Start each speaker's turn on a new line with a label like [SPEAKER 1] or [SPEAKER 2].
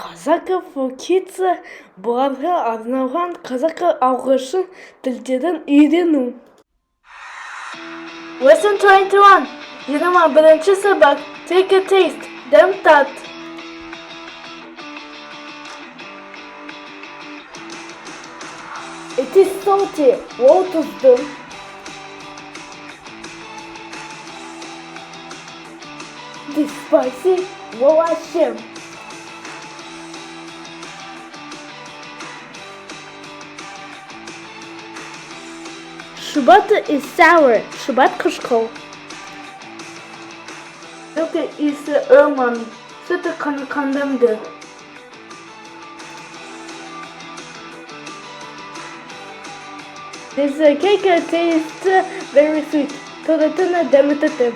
[SPEAKER 1] Qazaq for Kids балаларға арналған қазақ-ағылшын тілдерін үйрену. Lesson 21. 21-ші сабақ. Take a taste. Дәм тат. It is salty. Ол тұзды. It is spicy. Ол әшім. Шұбат is sour. Шұбат қышқыл. Milk is umami. Sütü kandamdır. This cake tastes very sweet. Tadı demi tadı.